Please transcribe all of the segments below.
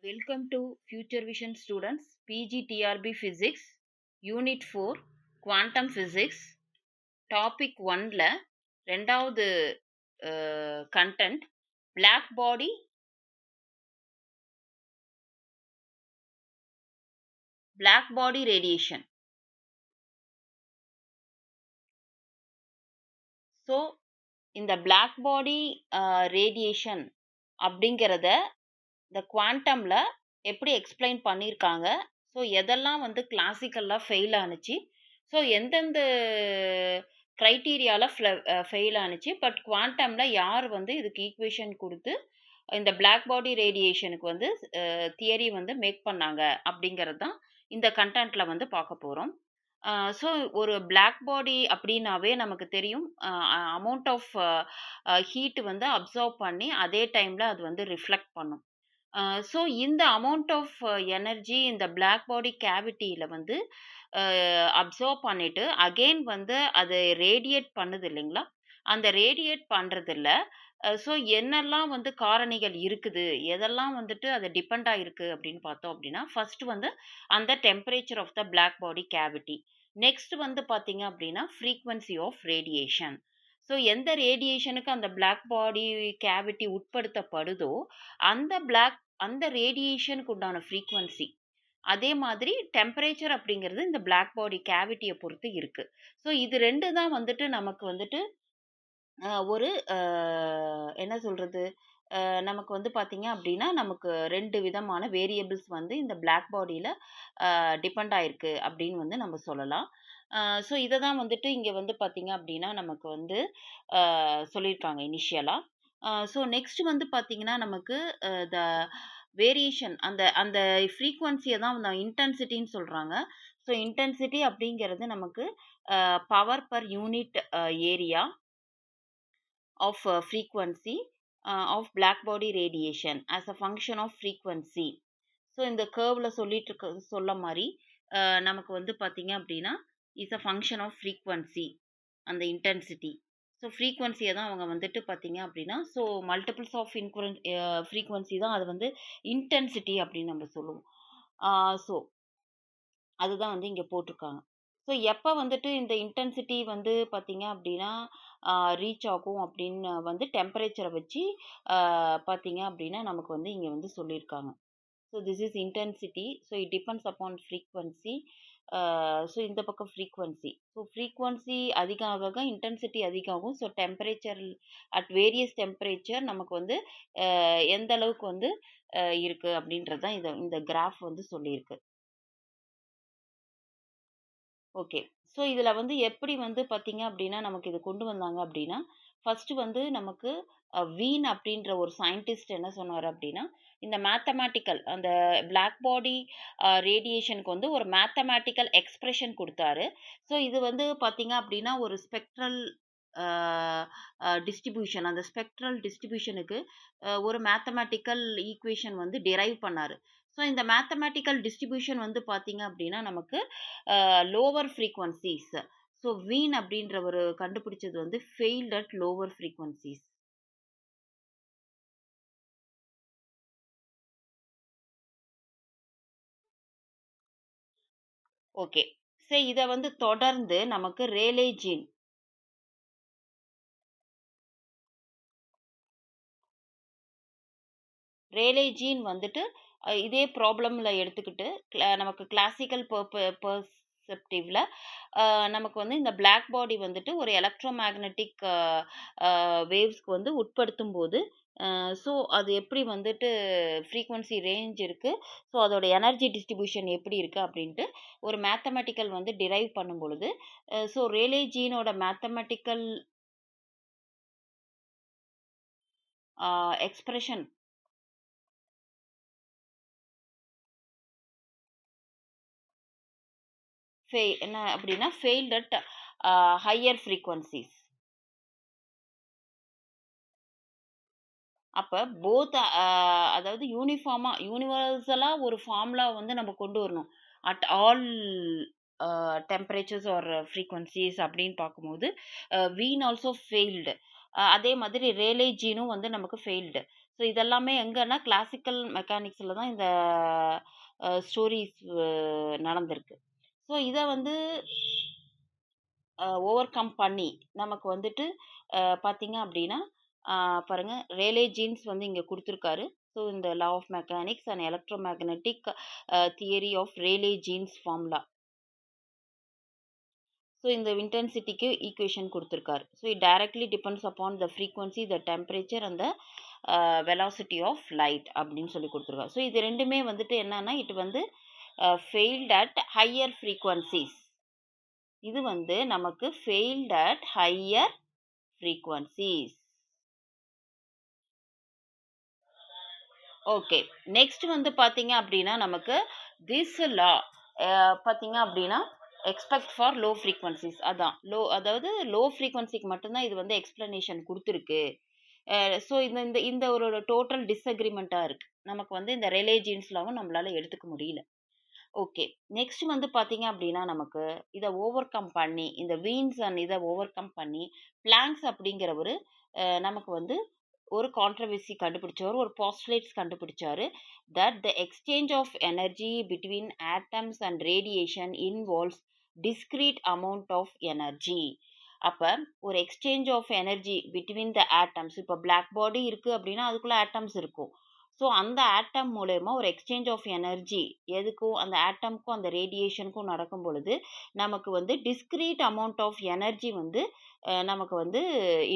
Welcome to Future Vision students, PGTRB Physics, Unit 4, Quantum Physics, Topic 1ல ரெண்டாவது content Black body radiation. So இந்த Black body radiation அப்படிங்கிறத இந்த குவாண்டமில் எப்படி explain பண்ணியிருக்காங்க. So எதெல்லாம் வந்து கிளாசிக்கலாக ஃபெயில் ஆனுச்சு, ஸோ எந்தெந்த க்ரைட்டீரியாவில் ஃபெயில் ஆனுச்சு, பட் குவாண்டமில் யார் வந்து இதுக்கு ஈக்குவேஷன் கொடுத்து இந்த பிளாக் பாடி ரேடியேஷனுக்கு வந்து தியரி வந்து மேக் பண்ணாங்க அப்படிங்கிறது தான் இந்த கண்டென்ட்டில் வந்து பார்க்க போகிறோம். ஸோ ஒரு பிளாக் பாடி அப்படின்னாவே நமக்கு தெரியும், அமௌண்ட் ஆஃப் ஹீட் வந்து அப்சர்வ் பண்ணி அதே டைமில் அது வந்து ரிஃப்ளெக்ட் பண்ணும். ஸோ இந்த அமௌண்ட் ஆஃப் எனர்ஜி இந்த பிளாக் பாடி கேவிட்டியில் வந்து அப்சர்வ் பண்ணிட்டு அகெயின் வந்து அது ரேடியேட் பண்ணுது இல்லைங்களா, அந்த ரேடியேட் பண்ணுறதில்ல. ஸோ என்னெல்லாம் வந்து காரணிகள் இருக்குது, எதெல்லாம் வந்துட்டு அது டிபெண்ட் ஆகிருக்கு அப்படின்னு பார்த்தோம் அப்படின்னா, ஃபர்ஸ்ட் வந்து அந்த temperature of the black body cavity. Next வந்து பார்த்தீங்க அப்படின்னா ஃப்ரீக்வன்சி ஆஃப் ரேடியேஷன். ஸோ எந்த ரேடியேஷனுக்கு அந்த பிளாக் பாடி கேவிட்டி உட்படுத்தப்படுதோ அந்த ரேடியேஷனுக்கு உண்டான ஃப்ரீக்வன்சி, அதே மாதிரி டெம்பரேச்சர் அப்படிங்கிறது இந்த பிளாக் பாடி கேவிட்டியை பொறுத்து இருக்கு. ஸோ இது ரெண்டு தான் வந்துட்டு நமக்கு வந்துட்டு ஒரு என்ன சொல்றது, நமக்கு வந்து பார்த்தீங்க அப்படின்னா நமக்கு ரெண்டு விதமான வேரியபிள்ஸ் வந்து இந்த பிளாக் பாடியில் டிபெண்ட் ஆயிருக்கு அப்படின்னு வந்து நம்ம சொல்லலாம். ஸோ இதை தான் வந்துட்டு இங்கே வந்து பார்த்தீங்க அப்படின்னா நமக்கு வந்து சொல்லியிருக்காங்க இனிஷியலாக. ஸோ நெக்ஸ்ட் வந்து பார்த்தீங்கன்னா நமக்கு த வேரியேஷன் அந்த அந்த ஃப்ரீக்வன்சியை தான் இன்டென்சிட்டின்னு சொல்கிறாங்க. ஸோ இன்டென்சிட்டி அப்படிங்கிறது நமக்கு power per unit area of frequency of black body radiation as a function of frequency. So இந்த கேர்வில் சொல்ல மாதிரி நமக்கு வந்து பார்த்தீங்க அப்படின்னா is a function of frequency அந்த இன்டென்சிட்டி. ஸோ ஃப்ரீக்வன்சியை தான் அவங்க வந்துட்டு பார்த்தீங்க அப்படின்னா, ஸோ மல்டிபிள்ஸ் ஆஃப் ஃப்ரீக்வன்சி தான் அது வந்து இன்டென்சிட்டி அப்படின்னு நம்ம சொல்லுவோம். ஸோ அதுதான் வந்து இங்கே போட்டிருக்காங்க. ஸோ எப்போ வந்துட்டு இந்த இன்டென்சிட்டி வந்து பார்த்தீங்க அப்படின்னா ரீச் ஆகும் அப்படின்னு வந்து டெம்பரேச்சரை வச்சு பார்த்தீங்க அப்படின்னா நமக்கு வந்து இங்கே வந்து சொல்லியிருக்காங்க. So this is intensity. So it depends upon frequency. So இந்த பக்கம் ஃப்ரீக்வன்சி. ஸோ ஃப்ரீக்வன்சி அதிகம் ஆக இன்டென்சிட்டி அதிகமாகும். So temperature at various temperature நமக்கு வந்து எந்த அளவுக்கு வந்து இருக்குது அப்படின்றது தான் இந்த கிராஃப் வந்து சொல்லியிருக்கு. ஓகே. ஸோ இதில் வந்து எப்படி வந்து பார்த்தீங்க அப்படின்னா நமக்கு இது கொண்டு வந்தாங்க அப்படின்னா, ஃபர்ஸ்ட் வந்து நமக்கு வீன் அப்படின்ற ஒரு சயின்டிஸ்ட் என்ன சொன்னார் அப்படின்னா, இந்த மேத்தமேட்டிக்கல் அந்த பிளாக் பாடி ரேடியேஷனுக்கு வந்து ஒரு மேத்தமேட்டிக்கல் எக்ஸ்பிரஷன் கொடுத்தாரு. ஸோ இது வந்து பார்த்தீங்க அப்படின்னா ஒரு ஸ்பெக்ட்ரல் டிஸ்ட்ரிபியூஷன், அந்த ஸ்பெக்ட்ரல் டிஸ்ட்ரிபியூஷனுக்கு ஒரு மேத்தமேட்டிக்கல் ஈக்குவேஷன் வந்து டிரைவ் பண்ணார். ஸோ இந்த மேத்தமேட்டிக்கல் டிஸ்ட்ரிபியூஷன் வந்து பார்த்தீங்க அப்படின்னா நமக்கு லோவர் ஃப்ரீக்வன்சிஸ். ஸோ வீன் அப்படின்றவர் கண்டுபிடிச்சது வந்து failed at lower frequencies. Okay. சரி, இதை வந்து தொடர்ந்து நமக்கு ரேலே ஜீன் வந்துட்டு இதே ப்ராப்ளம்ல எடுத்துக்கிட்டு நமக்கு கிளாசிக்கல் பெர்செப்டிவ்ல நமக்கு வந்து இந்த பிளாக் பாடி வந்துட்டு ஒரு எலக்ட்ரோ மேக்னெட்டிக் வேவ்ஸ்க்கு வந்து உட்படுத்தும் போது ஸோ அது எப்படி வந்துட்டு ஃப்ரீக்வன்சி ரேஞ்ச் இருக்குது, ஸோ அதோட எனர்ஜி டிஸ்ட்ரிபியூஷன் எப்படி இருக்குது அப்படின்ட்டு ஒரு மேத்தமெட்டிக்கல் வந்து டிரைவ் பண்ணும் பொழுது ஸோ ரேலே ஜீனோட மேத்தமெட்டிக்கல் எக்ஸ்பிரஷன் என்ன அப்படின்னா ஃபெயில்ட் அட் ஹையர் ஃப்ரீக்வன்சிஸ். அப்போ போத் அதாவது யூனிவர்சலாக ஒரு ஃபார்முலா வந்து நம்ம கொண்டு வரணும் at all temperatures or frequencies அப்படின்னு பார்க்கும்போது வீன் ஆல்சோ ஃபெயில்டு. அதே மாதிரி ரேலே ஜீனும் வந்து நமக்கு ஃபெயில்டு. ஸோ இதெல்லாமே எங்கன்னா கிளாசிக்கல் மெக்கானிக்ஸில் தான் இந்த ஸ்டோரிஸ் நடந்திருக்கு. ஸோ இதை வந்து ஓவர் கம் பண்ணி நமக்கு வந்துட்டு பார்த்தீங்க அப்படின்னா பாருங்க ரேலே ஜீன்ஸ் வந்து இங்கே கொடுத்துருக்காரு. ஸோ இந்த law of mechanics and electromagnetic theory of Rayleigh Jeans formula. So இந்த இன்டென்சிட்டிக்கு ஈக்குவேஷன் கொடுத்துருக்காரு. So it directly depends upon the frequency, the temperature and the velocity of light அப்படின்னு சொல்லி கொடுத்துருக்காரு. ஸோ இது ரெண்டுமே வந்துட்டு என்னன்னா இட் வந்து ஃபெயில்ட் அட் ஹையர் ஃப்ரீக்வன்சிஸ். இது வந்து நமக்கு failed at higher frequencies. Okay, next வந்து பார்த்தீங்க அப்படின்னா நமக்கு திஸ் லா பார்த்தீங்க அப்படின்னா எக்ஸ்பெக்ட் ஃபார் லோ ஃப்ரீக்வன்சிஸ். அதான் அதாவது லோ ஃப்ரீக்வன்சிக்கு மட்டும்தான் இது வந்து எக்ஸ்பிளனேஷன் கொடுத்துருக்கு. ஸோ இந்த இந்த இந்த ஒரு டோட்டல் டிஸ்அக்ரிமெண்ட்டாக இருக்குது. நமக்கு வந்து இந்த ரெலே ஜீன்ஸ் லாவும் நம்மளால எடுத்துக்க முடியல. ஓகே, நெக்ஸ்ட் வந்து பார்த்தீங்க அப்படின்னா நமக்கு இதை ஓவர் கம் பண்ணி இந்த வீன்ஸ் அண்ட் இதை ஓவர் கம் பண்ணி பிளாங்க்ஸ் அப்படிங்கிறவர் நமக்கு வந்து ஒரு கான்ட்ரவர்சி கண்டுபிடிச்சவர், ஒரு பாஸ்டுலேட்ஸ் கண்டுபிடிச்சாரு. That the exchange of energy between atoms and radiation involves discrete amount of energy. அப்போ ஒரு exchange of energy between the atoms, இப்போ பிளாக் பாடி இருக்குது அப்படின்னா அதுக்குள்ளே ஆட்டம்ஸ் இருக்கும். ஸோ அந்த ஆட்டம் மூலயமா ஒரு எக்ஸ்சேஞ்ச் ஆஃப் எனர்ஜி எதுக்கும் அந்த ஆட்டம்க்கும் அந்த ரேடியேஷனுக்கும் நடக்கும் பொழுது நமக்கு வந்து டிஸ்கிரீட் அமௌண்ட் ஆஃப் எனர்ஜி வந்து நமக்கு வந்து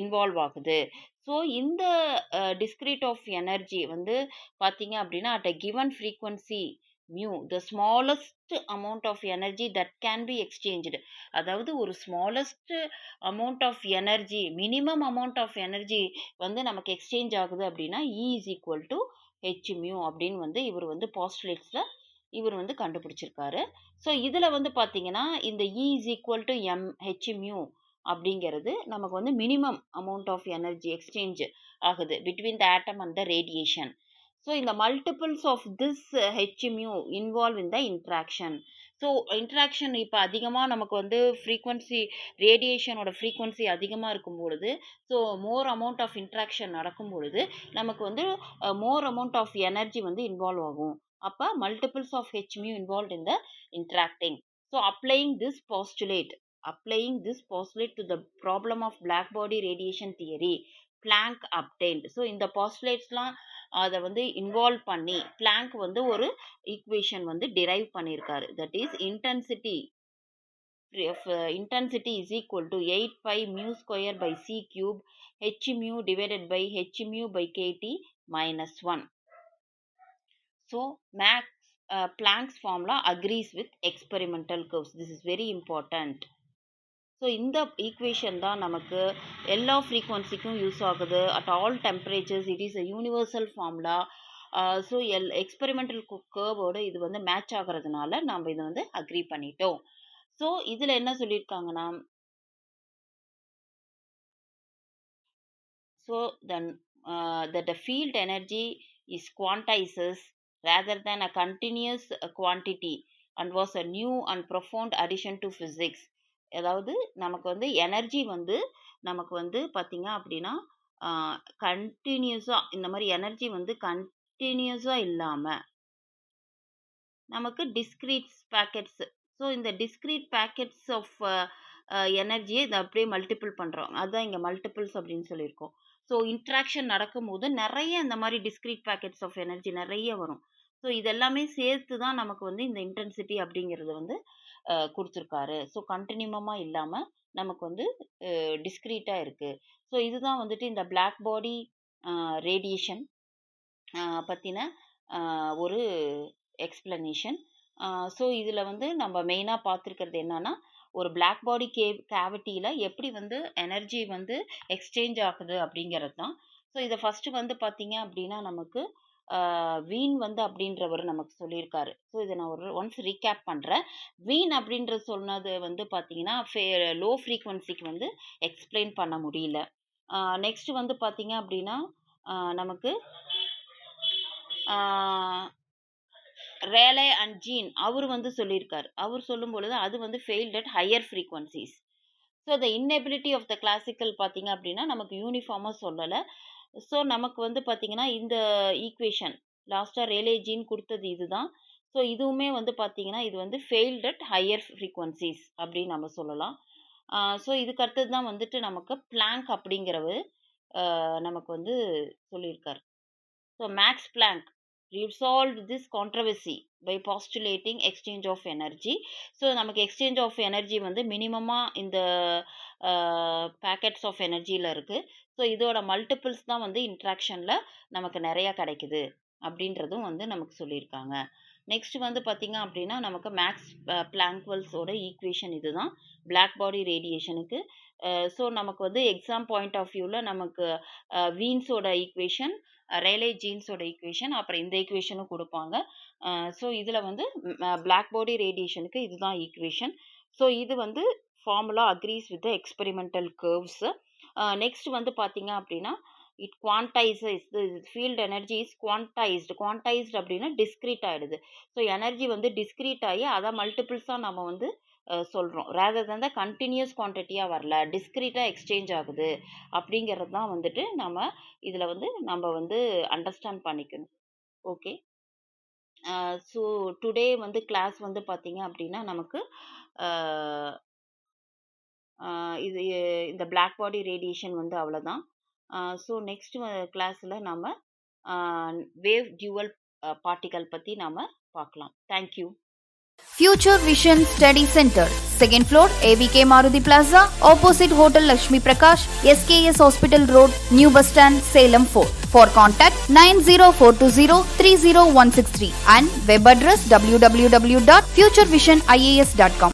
இன்வால்வ் ஆகுது. ஸோ இந்த டிஸ்கிரீட் ஆஃப் எனர்ஜி வந்து பார்த்தீங்க அப்படின்னா at a given frequency mu the smallest amount of energy that can be exchange. அதாவது ஒரு smallest amount of energy, minimum amount of energy வந்து நமக்கு எக்ஸ்சேஞ்ச் ஆகுது அப்படின்னா E is equal to h mu அப்படின்னு வந்து இவர் வந்து பாஸ்டுலேட்ஸில் இவர் வந்து கண்டுபிடிச்சிருக்காரு. ஸோ இதில் வந்து பார்த்தீங்கன்னா இந்த E is equal to m h mu அப்படிங்கிறது நமக்கு வந்து minimum amount of energy exchange ஆகுது between the atom and the radiation. So இந்த multiples of this h mu involve in the interaction. So interaction இப்போ அதிகமாக நமக்கு வந்து ஃப்ரீக்வன்சி, ரேடியேஷனோட ஃப்ரீக்வன்சி அதிகமாக இருக்கும் பொழுது, so more amount of interaction நடக்கும் பொழுது நமக்கு வந்து மோர் அமௌண்ட் ஆஃப் எனர்ஜி வந்து இன்வால்வ் ஆகும். அப்போ multiples of h mu involve in the interacting. So applying this postulate to the problem of black body radiation theory, Planck obtained. So இந்த பாஸ்டுலேட்ஸ்லாம் அதை வந்து இன்வால்வ் பண்ணி பிளாங்க் வந்து ஒரு ஈக்குவேஷன் வந்து டிரைவ் பண்ணியிருக்காரு. That is intensity is equal to 8 pi mu square by c cube h mu divided by h mu by kt minus 1. So Planck's formula agrees with experimental curves. This is very important. So இந்த equation தான் நமக்கு எல்லா ஃப்ரீக்வன்சிக்கும் use ஆகுது. At all temperatures it is a universal formula. So experimental கர்வோடு இது வந்து match ஆகிறதுனால நம்ம இதை வந்து அக்ரி பண்ணிட்டோம். ஸோ இதில் என்ன சொல்லியிருக்காங்கன்னா, so then that the field energy is quantizes rather than a continuous quantity and was a new and profound addition to physics. அதாவது நமக்கு வந்து எனர்ஜி வந்து நமக்கு வந்து பார்த்தீங்க அப்படின்னா கண்டினியூஸாக இந்த மாதிரி எனர்ஜி வந்து கண்டினியூஸாக இல்லாமல் நமக்கு டிஸ்க்ரீட் பேக்கெட்ஸ். ஸோ இந்த டிஸ்க்ரீட் பேக்கெட்ஸ் ஆஃப் எனர்ஜியை இதை அப்படியே மல்டிபிள் பண்ணுறோம். அதுதான் இங்கே மல்டிபிள்ஸ் அப்படின்னு சொல்லியிருக்கோம். ஸோ இன்ட்ராக்ஷன் நடக்கும்போது நிறைய இந்த மாதிரி டிஸ்க்ரீட் பேக்கெட்ஸ் ஆஃப் எனர்ஜி நிறைய வரும். ஸோ இதெல்லாமே சேர்த்து தான் நமக்கு வந்து இந்த இன்டென்சிட்டி அப்படிங்கிறது வந்து கொடுத்துருக்காரு. ஸோ கண்டினியூமமாக இல்லாமல் நமக்கு வந்து டிஸ்க்ரீட்டாக இருக்குது. ஸோ இதுதான் வந்துட்டு இந்த பிளாக் பாடி ரேடியேஷன் பற்றின ஒரு எக்ஸ்பிளனேஷன். ஸோ இதில் வந்து நம்ம மெயினாக பார்த்துருக்கிறது என்னன்னா, ஒரு பிளாக் பாடி கேவிட்டியில் எப்படி வந்து எனர்ஜி வந்து எக்ஸ்சேஞ்ச் ஆகுது அப்படிங்கிறது தான். ஸோ இதை ஃபஸ்ட்டு வந்து பார்த்தீங்க அப்படின்னா நமக்கு வீன் வந்து அப்படின்றவர் நமக்கு சொல்லியிருக்காரு. ஸோ இதை நான் ஒன்ஸ் ரீகேப் பண்ணுறேன். வீன் அப்படின்ற சொன்னது வந்து பார்த்தீங்கன்னா லோ ஃப்ரீக்வன்சிக்கு வந்து எக்ஸ்பிளைன் பண்ண முடியல. நெக்ஸ்ட் வந்து பார்த்தீங்க அப்படின்னா நமக்கு ரேலே அண்ட் ஜீன் அவர் வந்து சொல்லியிருக்காரு. அவர் சொல்லும் பொழுது அது வந்து failed at higher frequencies. So the inability of the classical பார்த்தீங்க அப்படின்னா நமக்கு யூனிஃபார்மாக சொல்லலை. ஸோ நமக்கு வந்து பார்த்தீங்கன்னா, இந்த ஈக்குவேஷன் லாஸ்ட்டா ரேலே ஜீன் குடுத்தது இதுதான். ஸோ இதுவுமே வந்து பார்த்தீங்கன்னா, இது வந்து ஃபெயில்ட் அட் ஹையர் ஃப்ரீக்வன்சிஸ் அப்படின்னு நம்ம சொல்லலாம். ஸோ இதுக்கு அடுத்தது தான் வந்துட்டு நமக்கு பிளாங்க் அப்படிங்கிறவரு நமக்கு வந்து சொல்லியிருக்காரு. So Max Planck resolved this controversy by postulating exchange of energy. So நமக்கு எக்ஸ்சேஞ்ச் ஆஃப் எனர்ஜி வந்து மினிமமா இந்த பேக்கெட்ஸ் ஆஃப் எனர்ஜியில் இருக்குது. ஸோ இதோட மல்டிபிள்ஸ் தான் வந்து இன்ட்ராக்ஷனில் நமக்கு நிறையா கிடைக்குது அப்படின்றதும் வந்து நமக்கு சொல்லியிருக்காங்க. நெக்ஸ்ட் வந்து பார்த்திங்க அப்படின்னா நமக்கு மேக்ஸ் பிளாங்க்வெல்ஸோட ஈக்குவேஷன் இதுதான் பிளாக் பாடி ரேடியேஷனுக்கு. ஸோ நமக்கு வந்து எக்ஸாம் பாயிண்ட் ஆஃப் வியூவில் நமக்கு வீன்ஸோட ஈக்குவேஷன், ரேலே ஜீன்ஸோட ஈக்குவேஷன், அப்புறம் இந்த ஈக்குவேஷனும் கொடுப்பாங்க. ஸோ இதில் வந்து பிளாக் பாடி ரேடியேஷனுக்கு இதுதான் ஈக்குவேஷன். ஸோ இது வந்து formula agrees with experimental curves. Next வந்து பார்த்தீங்க அப்படின்னா it quantises field energy is quantised அப்படின்னா டிஸ்க்ரீட் ஆகிடுது. ஸோ எனர்ஜி வந்து டிஸ்க்ரீட் ஆகி அதை மல்டிபிள்ஸாக நம்ம வந்து சொல்கிறோம். ரேதர் தன் த கண்டினியூஸ் குவான்டிட்டியாக வரல, டிஸ்க்ரீட்டாக எக்ஸ்சேஞ்ச் ஆகுது அப்படிங்கிறது தான் வந்துட்டு நம்ம இதில் வந்து நம்ம வந்து அண்டர்ஸ்டாண்ட் பண்ணிக்கணும். ஓகே. ஸோ டுடே வந்து கிளாஸ் வந்து பார்த்தீங்க அப்படின்னா நமக்கு இது இந்த பிளாக் பாடி ரேடியேஷன் வந்து அவ்வளோதான். ஸோ நெக்ஸ்ட் கிளாஸில் நம்ம வேவ் டியூவல் பார்ட்டிகல் பற்றி நாம் பார்க்கலாம். Thank you. Future Vision Study Center, second floor, AVK Maruti Plaza, opposite Hotel Lakshmi Prakash, SKS Hospital Road, New Bus Stand, Salem 4. For contact 90420 30163 and web address www.futurevision.ias.com.